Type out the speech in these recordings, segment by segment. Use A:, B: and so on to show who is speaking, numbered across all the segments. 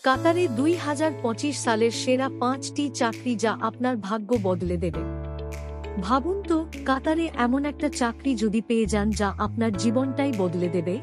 A: কাতারে 2025 সালের সেরা 5টি চাকরি যা আপনার ভাগ্য বদলে দেবে। ভাবুন তো, কাতারে এমন একটা চাকরি যদি পেয়ে যান যা আপনার জীবনটাই বদলে দেবে।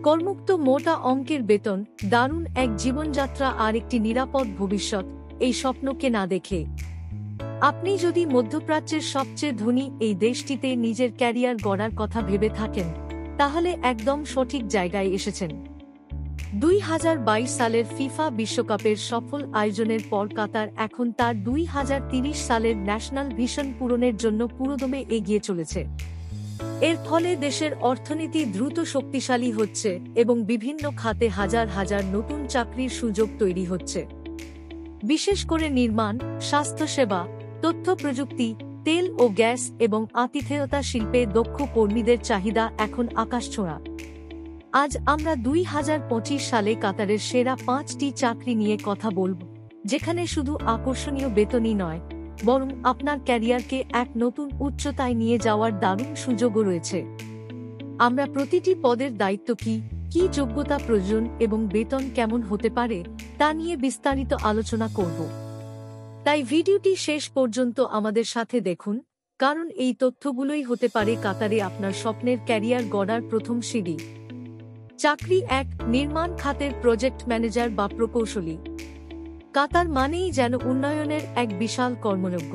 A: কর্মুক্ত, মোটা অঙ্কের বেতন, দারুণ এক জীবনযাত্রা আর একটি নিরাপদ ভবিষ্যৎ, এই স্বপ্নকে না দেখে আপনি যদি মধ্যপ্রাচ্যের সবচেয়ে ধনী এই দেশটিতে নিজের ক্যারিয়ার গড়ার কথা ভেবে থাকেন, তাহলে একদম সঠিক জায়গায় এসেছেন। 2022 সালের ফিফা বিশ্বকাপের সফল আয়োজনের পর কাতার এখন তার 2030 সালের ন্যাশনাল ভিশন পূরণের জন্য পুরোদমে এগিয়ে চলেছে। এর ফলে দেশের অর্থনীতি দ্রুত শক্তিশালী হচ্ছে এবং বিভিন্ন খাতে হাজার হাজার নতুন চাকরির সুযোগ তৈরি হচ্ছে। বিশেষ করে নির্মাণ, স্বাস্থ্যসেবা, তথ্য প্রযুক্তি, তেল ও গ্যাস এবং আতিথেয়তা শিল্পে দক্ষ কর্মীদের চাহিদা এখন আকাশছোঁয়া। আজ আমরা 2025 সালে কাতারের সেরা 5টি চাকরি নিয়ে কথা বলব, যেখানে শুধু আকর্ষণীয় বেতনই নয়, বরং আপনার ক্যারিয়ারকে এক নতুন উচ্চতায় নিয়ে যাওয়ার দারুণ সুযোগও রয়েছে। আমরা প্রতিটি পদের দায়িত্ব কি যোগ্যতা প্রয়োজন এবং বেতন কেমন হতে পারে তা নিয়ে বিস্তারিত আলোচনা করব। তাই ভিডিওটি শেষ পর্যন্ত আমাদের সাথে দেখুন, কারণ এই তথ্যগুলোই হতে পারে কাতারে আপনার স্বপ্নের ক্যারিয়ার গড়ার প্রথম সিঁড়ি। চাকরি 1, নির্মাণ খাতের প্রজেক্ট ম্যানেজার বা প্রকৌশলী। কাতার মানেই যেন উন্নয়নের এক বিশাল কর্মযজ্ঞ।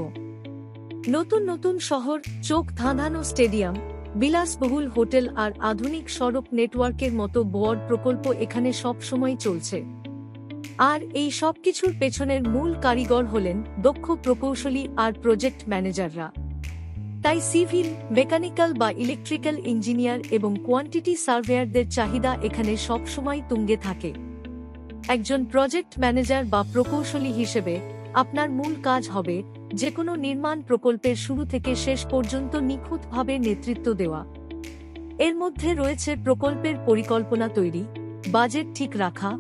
A: নতুন নতুন শহর, চোখ ধাঁধানো স্টেডিয়াম, বিলাসবহুল হোটেল আর আধুনিক সড়ক নেটওয়ার্কের মতো বড় প্রকল্প এখানে সবসময় চলছে। আর এই সবকিছুর পেছনের মূল কারিগর হলেন দক্ষ প্রকৌশলী আর প্রজেক্ট ম্যানেজাররা। তাই সিভিল, মেকানিক্যাল বা ইলেকট্রিক্যাল ইঞ্জিনিয়ার এবং কোয়ান্টিটি সার্ভেয়ারদের চাহিদা এখানে সবসময় তুঙ্গে থাকে। একজন প্রজেক্ট ম্যানেজার বা প্রকৌশলী হিসেবে আপনার মূল কাজ হবে যেকোনো নির্মাণ প্রকল্পের শুরু থেকে শেষ পর্যন্ত নিখুঁতভাবে নেতৃত্ব দেওয়া। এর মধ্যে রয়েছে প্রকল্পের পরিকল্পনা তৈরি, বাজেট ঠিক রাখা,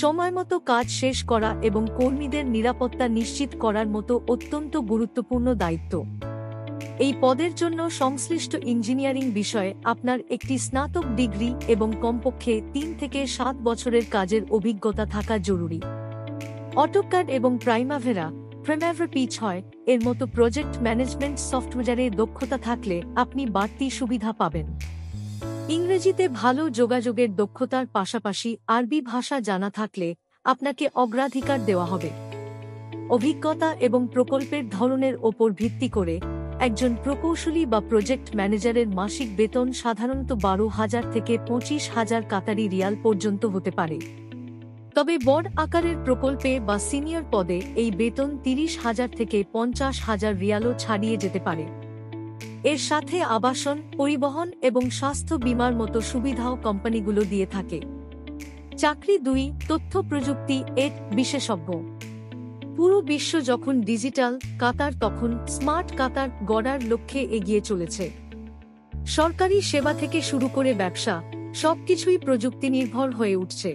A: সময়মতো কাজ শেষ করা এবং কর্মীদের নিরাপত্তা নিশ্চিত করার মতো অত্যন্ত গুরুত্বপূর্ণ দায়িত্ব। এই পদের জন্য সংশ্লিষ্ট ইঞ্জিনিয়ারিং বিষয়ে আপনার একটি স্নাতক ডিগ্রি এবং কমপক্ষে 3 থেকে 7 বছরের কাজের অভিজ্ঞতা থাকা জরুরি। অটোক্যাড এবং প্রাইমাভেরা পিচ হয় এর মতো প্রজেক্ট ম্যানেজমেন্ট সফটওয়্যারে দক্ষতা থাকলে আপনি বাড়তি সুবিধা পাবেন। ইংরেজিতে ভালো যোগাযোগের দক্ষতার পাশাপাশি আরবি ভাষা জানা থাকলে আপনাকে অগ্রাধিকার দেওয়া হবে। অভিজ্ঞতা এবং প্রকল্পের ধরনের ওপর ভিত্তি করে একজন প্রকৌশলী বা প্রজেক্ট ম্যানেজারের মাসিক বেতন সাধারণত 12,000 থেকে 25,000 কাতারি রিয়াল পর্যন্ত হতে পারে। তবে বড় আকারের প্রকল্পে বা সিনিয়র পদে এই বেতন 30,000 থেকে 50,000 রিয়ালও ছাড়িয়ে যেতে পারে। এর সাথে আবাসন, পরিবহন এবং স্বাস্থ্য বীমার মতো সুবিধাও কোম্পানিগুলো দিয়ে থাকে। চাকরি 2, তথ্য প্রযুক্তি বিশেষজ্ঞ। পুরো বিশ্ব যখন ডিজিটাল, কাতার তখন স্মার্ট কাতার গড়ার লক্ষ্যে এগিয়ে চলেছে। সরকারি সেবা থেকে শুরু করে ব্যবসা, সবকিছুই প্রযুক্তি নির্ভর হয়ে উঠছে।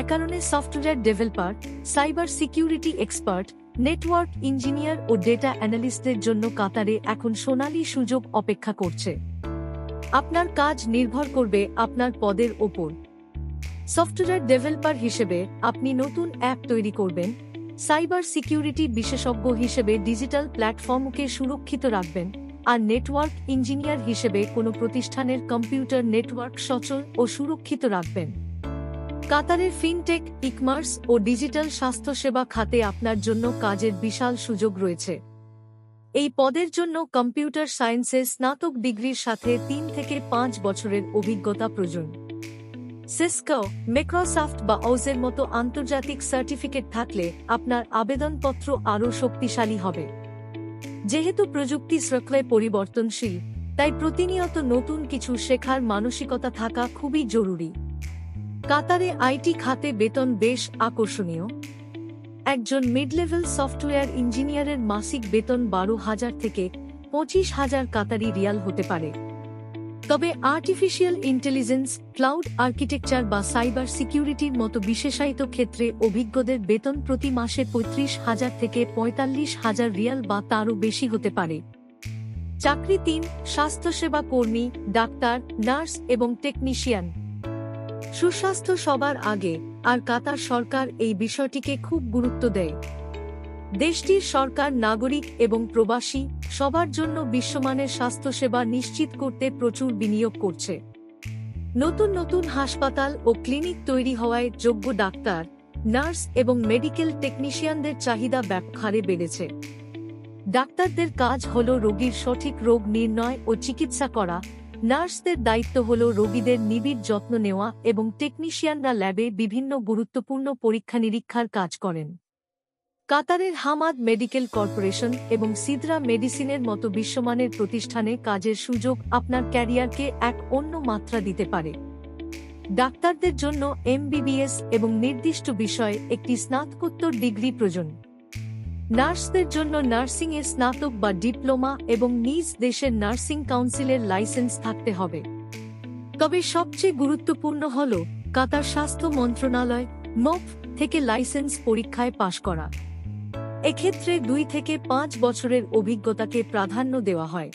A: এ কারণে software developer, cyber security expert, network engineer ও ডেটা অ্যানালিস্টদের জন্য কাতারে এখন সোনালী সুযোগ অপেক্ষা করছে। আপনার কাজ নির্ভর করবে আপনার পদের ওপর। সফটওয়্যার ডেভেলপার হিসেবে আপনি নতুন অ্যাপ তৈরি করবেন, সাইবার সিকিউরিটি বিশেষজ্ঞ হিসেবে ডিজিটাল প্ল্যাটফর্মকে সুরক্ষিত রাখবেন, আর নেটওয়ার্ক ইঞ্জিনিয়ার হিসেবে কোনো প্রতিষ্ঠানের কম্পিউটার নেটওয়ার্ক সচল ও সুরক্ষিত রাখবেন। কাতারের ফিনটেক, ই-কমার্স ও ডিজিটাল স্বাস্থ্যসেবা খাতে আপনার জন্য কাজের বিশাল সুযোগ রয়েছে। এই পদের জন্য কম্পিউটার সায়েন্সে স্নাতক ডিগ্রির সাথে 3 থেকে 5 বছরের অভিজ্ঞতা প্রয়োজন। সিসকো, মাইক্রোসফট বা ওজের মতো আন্তর্জাতিক সার্টিফিকেট থাকলে আপনার আবেদনপত্র আরও শক্তিশালী হবে। যেহেতু প্রযুক্তি স্রোতে পরিবর্তনশীল, তাই প্রতিনিয়ত নতুন কিছু শেখার মানসিকতা থাকা খুবই জরুরি। কাতারে আইটি খাতে বেতন বেশ আকর্ষণীয়। একজন মিড লেভেল সফটওয়্যার ইঞ্জিনিয়ারের মাসিক বেতন 12,000 থেকে 25,000 কাতারি রিয়াল হতে পারে। তবে আর্টিফিশিয়াল ইন্টেলিজেন্স, ক্লাউড আর্কিটেকচার বা সাইবার সিকিউরিটির মতো বিশেষায়িত ক্ষেত্রে অভিজ্ঞদের বেতন প্রতি মাসে 35,000 থেকে 45,000 রিয়াল বা তারও বেশি হতে পারে। চাকরি 3, স্বাস্থ্যসেবা কর্মী, ডাক্তার, নার্স এবং টেকনিশিয়ান। সুস্বাস্থ্য সবার আগে, আর কাতার সরকার এই বিষয়টিকে খুব গুরুত্ব দেয়। দেশটির সরকার নাগরিক এবং প্রবাসী সবার জন্য বিশ্বমানের স্বাস্থ্যসেবা নিশ্চিত করতে প্রচুর বিনিয়োগ করছে। নতুন নতুন হাসপাতাল ও ক্লিনিক তৈরি হওয়ায় যোগ্য ডাক্তার, নার্স এবং মেডিকেল টেকনিশিয়ানদের চাহিদা ব্যাপক হারে বেড়েছে। ডাক্তারদের কাজ হল রোগীর সঠিক রোগ নির্ণয় ও চিকিৎসা করা, নার্সদের দায়িত্ব হল রোগীদের নিবিড় যত্ন নেওয়া এবং টেকনিশিয়ানরা ল্যাবে বিভিন্ন গুরুত্বপূর্ণ পরীক্ষা নিরীক্ষার কাজ করেন। কাতারের হামাদ মেডিকেল কর্পোরেশন এবং সিদরা মেডিসিনের মতো বিশ্বমানের প্রতিষ্ঠানে কাজের সুযোগ আপনার ক্যারিয়ারকে এক অন্য মাত্রা দিতে পারে। ডাক্তারদের জন্য এমবিবিএস এবং নির্দিষ্ট বিষয়ে একটি স্নাতকোত্তর ডিগ্রি প্রয়োজন। নার্সদের জন্য নার্সিংয়ের স্নাতক বা ডিপ্লোমা এবং নিজ দেশের নার্সিং কাউন্সিলের লাইসেন্স থাকতে হবে। তবে সবচেয়ে গুরুত্বপূর্ণ হল কাতার স্বাস্থ্য মন্ত্রণালয় মফ থেকে লাইসেন্স পরীক্ষায় পাশ করা। এক্ষেত্রে 2 থেকে 5 বছরের অভিজ্ঞতাকে প্রাধান্য দেওয়া হয়।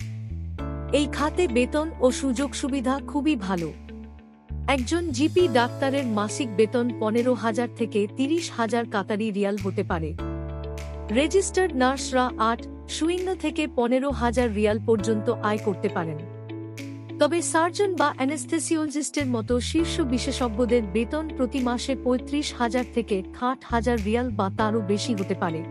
A: এই খাতে বেতন ও সুযোগ সুবিধা খুবই ভালো। একজন জিপি ডাক্তারের মাসিক বেতন 15,000 থেকে 30,000 কাতারি রিয়াল হতে পারে। রেজিস্টার্ড নার্সরা 8-0 থেকে 15,000 রিয়াল পর্যন্ত আয় করতে পারেন। তবে সার্জন বা অ্যানেস্থেসিওলজিস্টের মতো শীর্ষ বিশেষজ্ঞদের বেতন প্রতি মাসে 35,000 থেকে 60,000 রিয়াল বা তারও বেশি হতে পারে।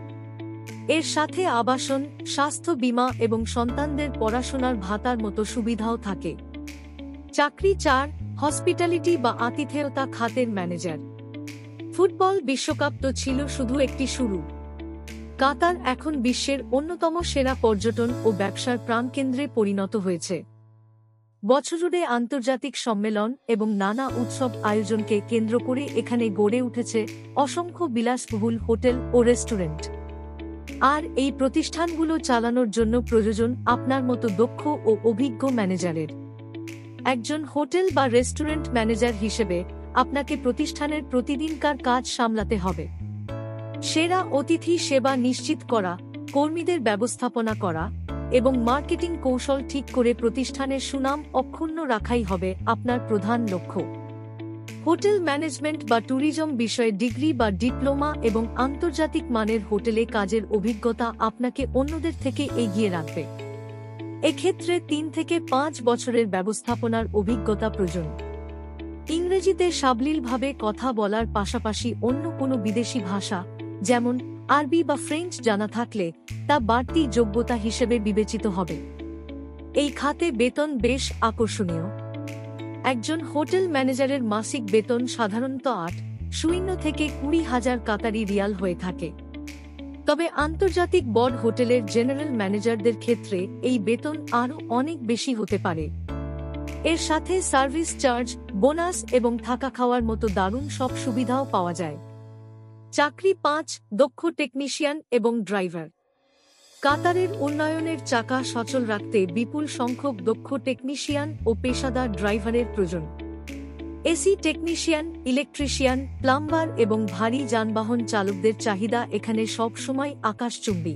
A: এর সাথে আবাসন, স্বাস্থ্য বীমা এবং সন্তানদের পড়াশোনার ভাতার মতো সুবিধাও থাকে। চাকরি 4, হসপিটালিটি বা আতিথেয়তা খাতের ম্যানেজার। ফুটবল বিশ্বকাপ তো ছিল শুধু একটি শুরু। কাতার এখন বিশ্বের অন্যতম সেরা পর্যটন ও ব্যবসার প্রাণকেন্দ্রে পরিণত হয়েছে। বছরজুড়ে আন্তর্জাতিক সম্মেলন এবং নানা উৎসব আয়োজনকে কেন্দ্র করে এখানে গড়ে উঠেছে অসংখ্য বিলাসবহুল হোটেল ও রেস্টুরেন্ট। আর এই প্রতিষ্ঠানগুলো চালানোর জন্য প্রয়োজন আপনার মতো দক্ষ ও অভিজ্ঞ ম্যানেজারের। একজন হোটেল বা রেস্টুরেন্ট ম্যানেজার হিসেবে আপনাকে প্রতিষ্ঠানের প্রতিদিনকার কাজ সামলাতে হবে। সেরা অতিথি সেবা নিশ্চিত করা, কর্মীদের ব্যবস্থাপনা করা এবং মার্কেটিং কৌশল ঠিক করে প্রতিষ্ঠানের সুনাম অক্ষুণ্ণ রাখাই হবে আপনার প্রধান লক্ষ্য। হোটেল ম্যানেজমেন্ট বা ট্যুরিজম বিষয়ে ডিগ্রি বা ডিপ্লোমা এবং আন্তর্জাতিক মানের হোটেলে কাজের অভিজ্ঞতা আপনাকে অন্যদের থেকে এগিয়ে রাখবে। এক্ষেত্রে 3 থেকে 5 বছরের ব্যবস্থাপনার অভিজ্ঞতা প্রয়োজন। ইংরেজিতে সাবলীলভাবে কথা বলার পাশাপাশি অন্য কোনো বিদেশি ভাষা যেমন আরবি বা ফ্রেঞ্চ জানা থাকলে তা বাড়তি যোগ্যতা হিসেবে বিবেচিত হবে। এই খাতে বেতন বেশ আকর্ষণীয়। একজন হোটেল ম্যানেজারের মাসিক বেতন সাধারণত 8-0 থেকে 20,000 কাতারি রিয়াল হয়ে থাকে। তবে আন্তর্জাতিক বড় হোটেলের জেনারেল ম্যানেজারদের ক্ষেত্রে এই বেতন আরও অনেক বেশি হতে পারে। এর সাথে সার্ভিস চার্জ, বোনাস এবং থাকা খাওয়ার মতো দারুণ সব সুবিধাও পাওয়া যায়। চাকরি 5, দক্ষ টেকনিশিয়ান এবং ড্রাইভার। কাতারের উন্নয়নের চাকা সচল রাখতে বিপুল সংখ্যক দক্ষ টেকনিশিয়ান ও পেশাদার ড্রাইভারের প্রয়োজন। এসি টেকনিশিয়ান, ইলেকট্রিশিয়ান, প্লাম্বার এবং ভারী যানবাহন চালকদের চাহিদা এখানে সব সময় আকাশচুম্বী।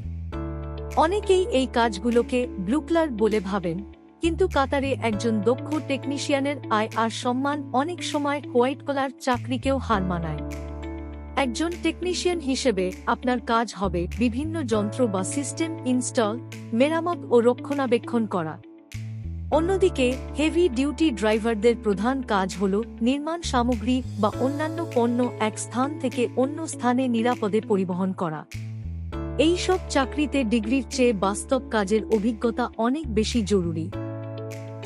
A: অনেকেই এই কাজগুলোকে ব্লু-কলার বলে ভাবেন, কিন্তু কাতারে একজন দক্ষ টেকনিশিয়ানের আয় আর সম্মান অনেক সময় হোয়াইট কলার চাকরিকেও হার মানায়। একজন টেকনিশিয়ান হিসেবে আপনার কাজ হবে বিভিন্ন যন্ত্র বা সিস্টেম ইনস্টল, মেরামত ও রক্ষণাবেক্ষণ করা। অন্যদিকে হেভি ডিউটি ড্রাইভারদের প্রধান কাজ হল নির্মাণ সামগ্রী বা অন্যান্য পণ্য এক স্থান থেকে অন্য স্থানে নিরাপদে পরিবহন করা। এই সব চাকরিতে ডিগ্রির চেয়ে বাস্তব কাজের অভিজ্ঞতা অনেক বেশি জরুরি।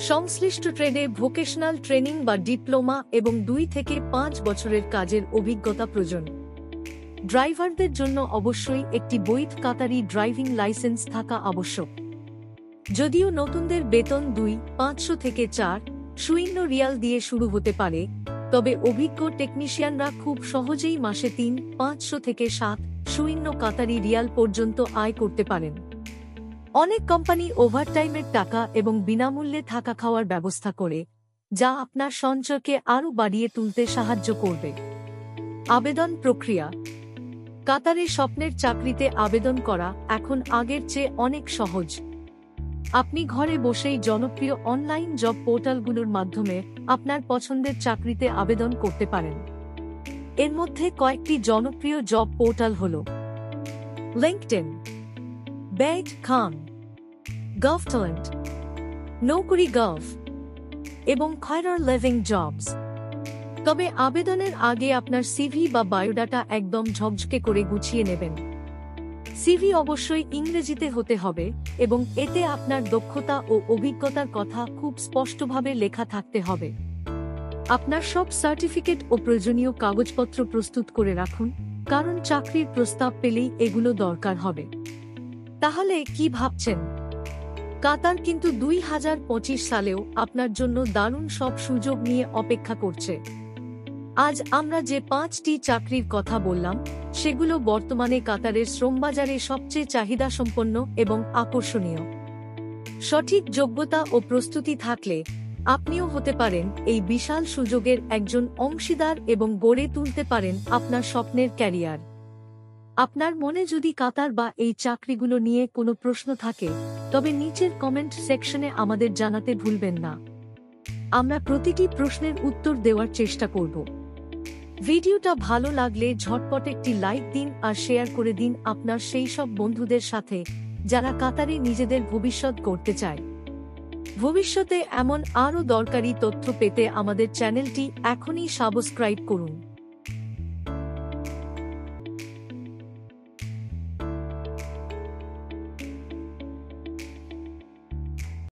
A: সংশ্লিষ্ট ট্রেডে ভোকেশনাল ট্রেনিং বা ডিপ্লোমা এবং 2 থেকে 5 বছরের কাজের অভিজ্ঞতা প্রয়োজন। ড্রাইভারদের জন্য অবশ্যই একটি বৈধ কাতারি ড্রাইভিং লাইসেন্স থাকা আবশ্যক। যদিও নতুনদের বেতন 2,500 থেকে 4,000 রিয়াল দিয়ে শুরু হতে পারে, তবে অভিজ্ঞ টেকনিশিয়ানরা খুব সহজেই মাসে 3,500 থেকে 7,000 কাতারি রিয়াল পর্যন্ত আয় করতে পারেন। অনেক কোম্পানি ওভারটাইমের টাকা এবং বিনামূল্যে থাকা খাওয়ার ব্যবস্থা করে, যা আপনার সঞ্চয়কে আরও বাড়িয়ে তুলতে সাহায্য করবে। আবেদন প্রক্রিয়া। কাতারে স্বপ্নের চাকরিতে আবেদন করা এখন আগের চেয়ে অনেক সহজ। আপনি ঘরে বসেই জনপ্রিয় অনলাইন জব পোর্টালগুলোর মাধ্যমে আপনার পছন্দের চাকরিতে আবেদন করতে পারেন। এর মধ্যে কয়েকটি জনপ্রিয় জব পোর্টাল হল লিঙ্কডইন, বেড.com, গভট্যালেন্ট, নৌকরি.gov এবং Career লিভিং জবস। তবে আবেদনের আগে আপনার সিভি বা বায়োডাটা একদম ঝকঝকে করে গুছিয়ে নেবেন। সিভি অবশ্যই ইংরেজিতে হতে হবে এবং এতে আপনার দক্ষতা ও অভিজ্ঞতার কথা খুব স্পষ্টভাবে লেখা থাকতে হবে। আপনার সব সার্টিফিকেট ও প্রয়োজনীয় কাগজপত্র প্রস্তুত করে রাখুন, কারণ চাকরির প্রস্তাব পেলেই এগুলো দরকার হবে। তাহলে কি ভাবছেন? কাতার কিন্তু 2025 সালেও আপনার জন্য দারুণ সব সুযোগ নিয়ে অপেক্ষা করছে। আজ আমরা যে 5টি চাকরির কথা বললাম, সেগুলো বর্তমানে কাতারের শ্রমবাজারে সবচেয়ে চাহিদাসম্পন্ন এবং আকর্ষণীয়। সঠিক যোগ্যতা ও প্রস্তুতি থাকলে আপনিও হতে পারেন এই বিশাল সুযোগের একজন অংশীদার এবং গড়ে তুলতে পারেন আপনার স্বপ্নের ক্যারিয়ার। আপনার মনে যদি কাতার বা এই চাকরিগুলো নিয়ে কোনো প্রশ্ন থাকে, তবে নিচের কমেন্ট সেকশনে আমাদের জানাতে ভুলবেন না। আমরা প্রতিটি প্রশ্নের উত্তর দেওয়ার চেষ্টা করব। ভিডিওটা ভালো লাগলে ঝটপট একটি লাইক দিন আর শেয়ার করে দিন আপনার সেই সব বন্ধুদের সাথে যারা কাতারে নিজেদের ভবিষ্যৎ গড়তে চায়। ভবিষ্যতে এমন আরও দরকারি তথ্য পেতে আমাদের চ্যানেলটি এখনই সাবস্ক্রাইব করুন।